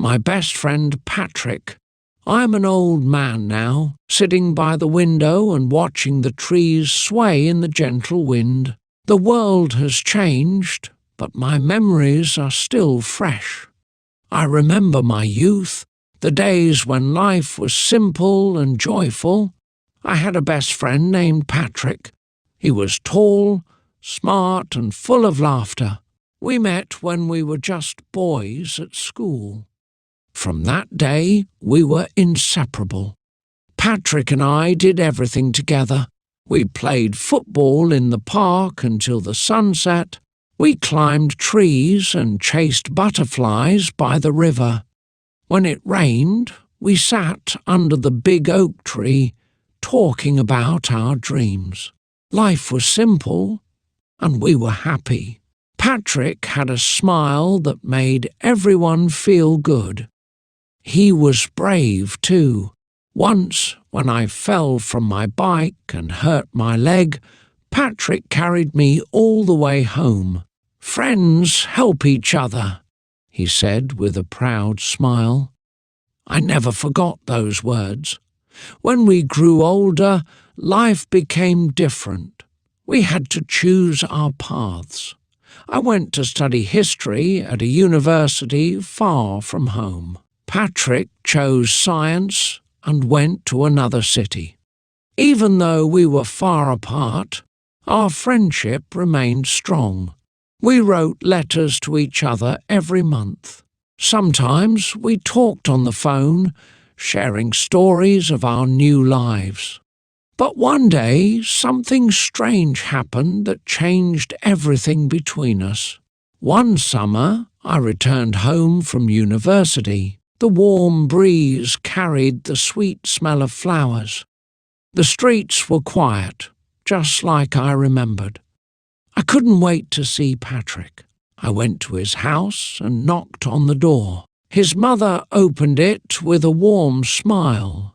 My best friend Patrick. I'm an old man now, sitting by the window and watching the trees sway in the gentle wind. The world has changed, but my memories are still fresh. I remember my youth, the days when life was simple and joyful. I had a best friend named Patrick. He was tall, smart and full of laughter. We met when we were just boys at school. From that day, we were inseparable. Patrick and I did everything together. We played football in the park until the sun set. We climbed trees and chased butterflies by the river. When it rained, we sat under the big oak tree, talking about our dreams. Life was simple, and we were happy. Patrick had a smile that made everyone feel good. He was brave, too. Once, when I fell from my bike and hurt my leg, Patrick carried me all the way home. "Friends help each other," he said with a proud smile. I never forgot those words. When we grew older, life became different. We had to choose our paths. I went to study history at a university far from home. Patrick chose science and went to another city. Even though we were far apart, our friendship remained strong. We wrote letters to each other every month. Sometimes we talked on the phone, sharing stories of our new lives. But one day, something strange happened that changed everything between us. One summer, I returned home from university. The warm breeze carried the sweet smell of flowers. The streets were quiet, just like I remembered. I couldn't wait to see Patrick. I went to his house and knocked on the door. His mother opened it with a warm smile.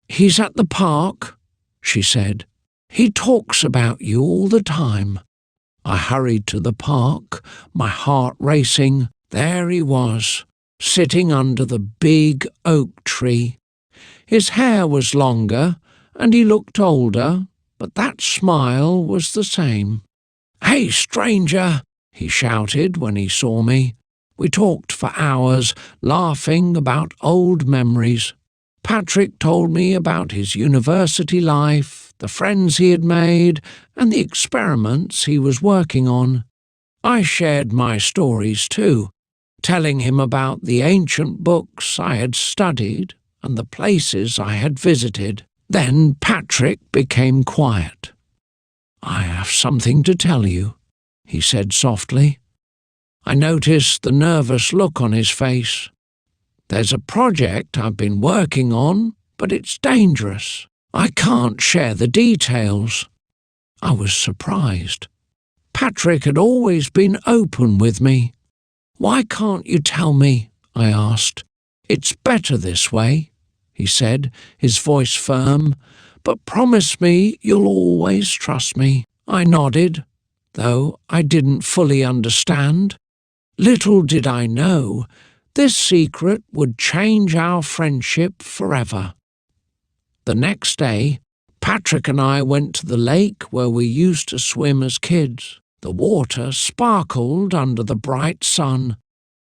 "He's at the park," she said. "He talks about you all the time." I hurried to the park, my heart racing. There he was, sitting under the big oak tree. His hair was longer, and he looked older, but that smile was the same. "Hey, stranger!" he shouted when he saw me. We talked for hours, laughing about old memories. Patrick told me about his university life, the friends he had made, and the experiments he was working on. I shared my stories too, telling him about the ancient books I had studied and the places I had visited. Then Patrick became quiet. "I have something to tell you," he said softly. I noticed the nervous look on his face. "There's a project I've been working on, but it's dangerous. I can't share the details." I was surprised. Patrick had always been open with me. "Why can't you tell me?" I asked. "It's better this way," he said, his voice firm. "But promise me you'll always trust me." I nodded, though I didn't fully understand. Little did I know, this secret would change our friendship forever. The next day, Patrick and I went to the lake where we used to swim as kids. The water sparkled under the bright sun.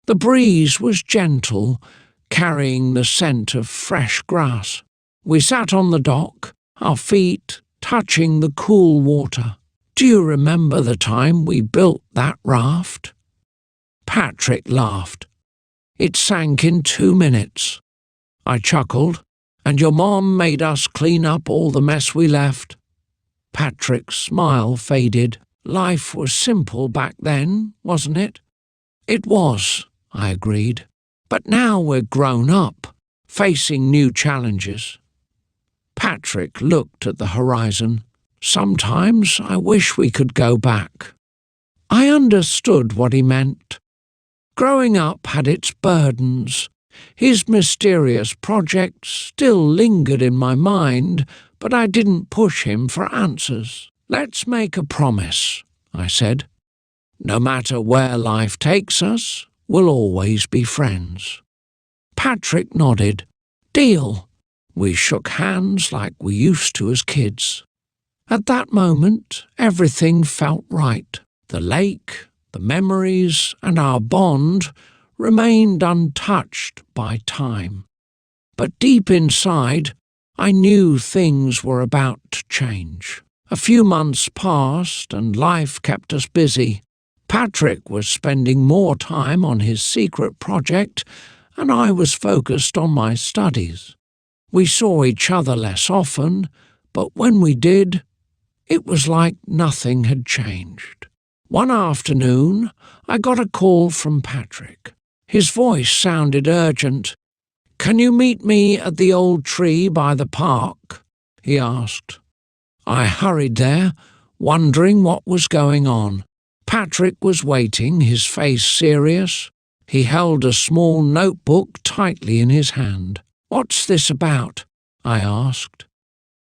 The breeze was gentle, carrying the scent of fresh grass. We sat on the dock, our feet touching the cool water. "Do you remember the time we built that raft?" Patrick laughed. "It sank in 2 minutes." I chuckled. "And your mom made us clean up all the mess we left." Patrick's smile faded. Life was simple back then, wasn't it? "It was," I agreed. "But now we're grown up, facing new challenges." Patrick looked at the horizon. "Sometimes I wish we could go back." I understood what he meant. Growing up had its burdens. His mysterious project still lingered in my mind, but I didn't push him for answers. "Let's make a promise," I said. "No matter where life takes us, we'll always be friends." Patrick nodded. "Deal." We shook hands like we used to as kids. At that moment, everything felt right. The lake, the memories, and our bond remained untouched by time. But deep inside, I knew things were about to change. A few months passed and life kept us busy. Patrick was spending more time on his secret project, and I was focused on my studies. We saw each other less often, but when we did, it was like nothing had changed. One afternoon, I got a call from Patrick. His voice sounded urgent. "Can you meet me at the old tree by the park?" he asked. I hurried there, wondering what was going on. Patrick was waiting, his face serious. He held a small notebook tightly in his hand. "What's this about?" I asked.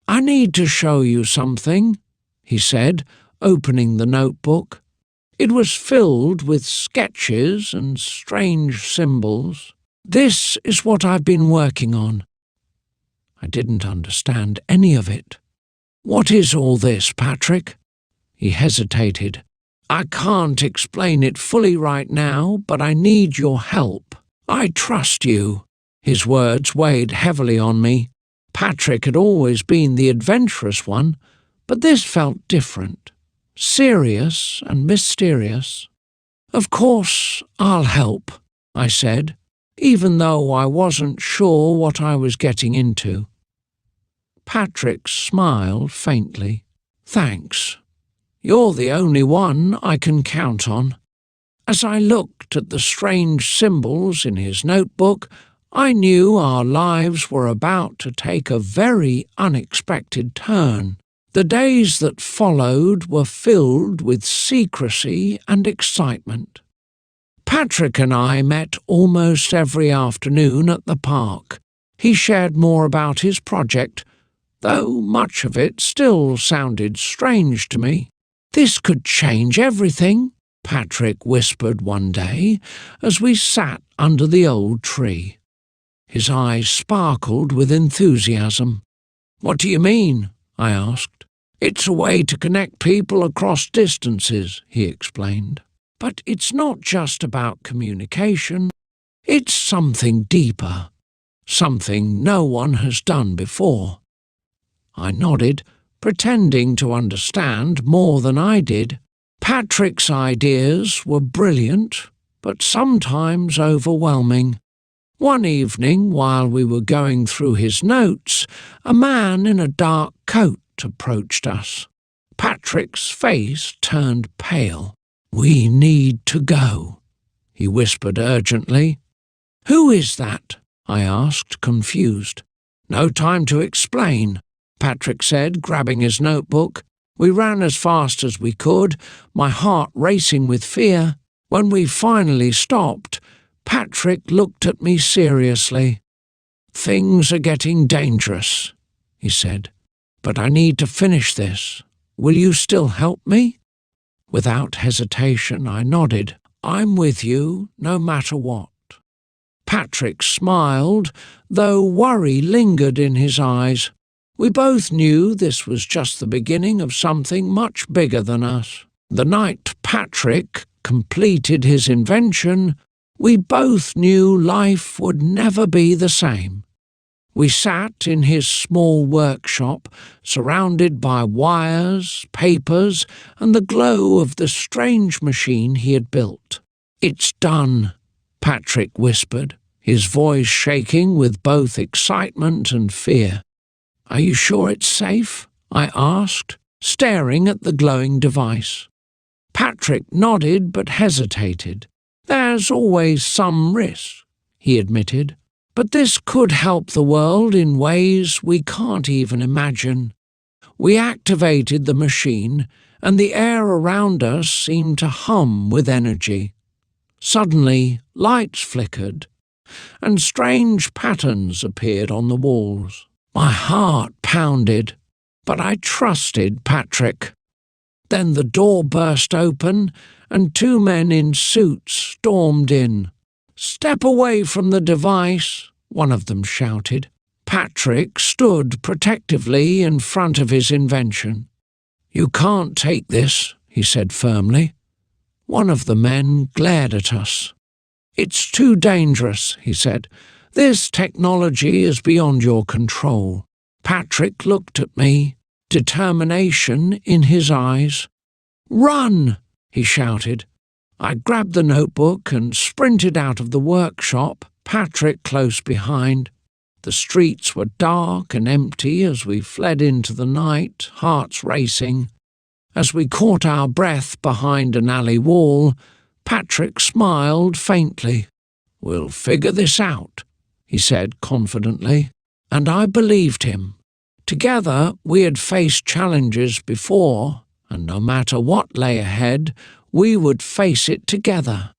"I need to show you something," he said, opening the notebook. It was filled with sketches and strange symbols. "This is what I've been working on." I didn't understand any of it. "What is all this, Patrick?" He hesitated. "I can't explain it fully right now, but I need your help. I trust you." His words weighed heavily on me. Patrick had always been the adventurous one, but this felt different, serious and mysterious. "Of course, I'll help," I said, even though I wasn't sure what I was getting into. Patrick smiled faintly. "Thanks. You're the only one I can count on." As I looked at the strange symbols in his notebook, I knew our lives were about to take a very unexpected turn. The days that followed were filled with secrecy and excitement. Patrick and I met almost every afternoon at the park. He shared more about his project, though much of it still sounded strange to me. "This could change everything," Patrick whispered one day as we sat under the old tree. His eyes sparkled with enthusiasm. "What do you mean?" I asked. "It's a way to connect people across distances," he explained. "But it's not just about communication. It's something deeper, something no one has done before." I nodded, pretending to understand more than I did. Patrick's ideas were brilliant, but sometimes overwhelming. One evening, while we were going through his notes, a man in a dark coat approached us. Patrick's face turned pale. "We need to go," he whispered urgently. "Who is that?" I asked, confused. "No time to explain," Patrick said, grabbing his notebook. We ran as fast as we could, my heart racing with fear. When we finally stopped, Patrick looked at me seriously. "Things are getting dangerous," he said, "but I need to finish this. Will you still help me?" Without hesitation, I nodded. "I'm with you, no matter what." Patrick smiled, though worry lingered in his eyes. We both knew this was just the beginning of something much bigger than us. The night Patrick completed his invention, we both knew life would never be the same. We sat in his small workshop, surrounded by wires, papers, and the glow of the strange machine he had built. "It's done," Patrick whispered, his voice shaking with both excitement and fear. "Are you sure it's safe?" I asked, staring at the glowing device. Patrick nodded but hesitated. "There's always some risk," he admitted, "but this could help the world in ways we can't even imagine." We activated the machine, and the air around us seemed to hum with energy. Suddenly, lights flickered, and strange patterns appeared on the walls. My heart pounded, but I trusted Patrick. Then the door burst open, and two men in suits stormed in. "Step away from the device," one of them shouted. Patrick stood protectively in front of his invention. "You can't take this," he said firmly. One of the men glared at us. "It's too dangerous," he said. "This technology is beyond your control." Patrick looked at me, determination in his eyes. "Run!" he shouted. I grabbed the notebook and sprinted out of the workshop, Patrick close behind. The streets were dark and empty as we fled into the night, hearts racing. As we caught our breath behind an alley wall, Patrick smiled faintly. "We'll figure this out," he said confidently, and I believed him. Together we had faced challenges before, and no matter what lay ahead, we would face it together.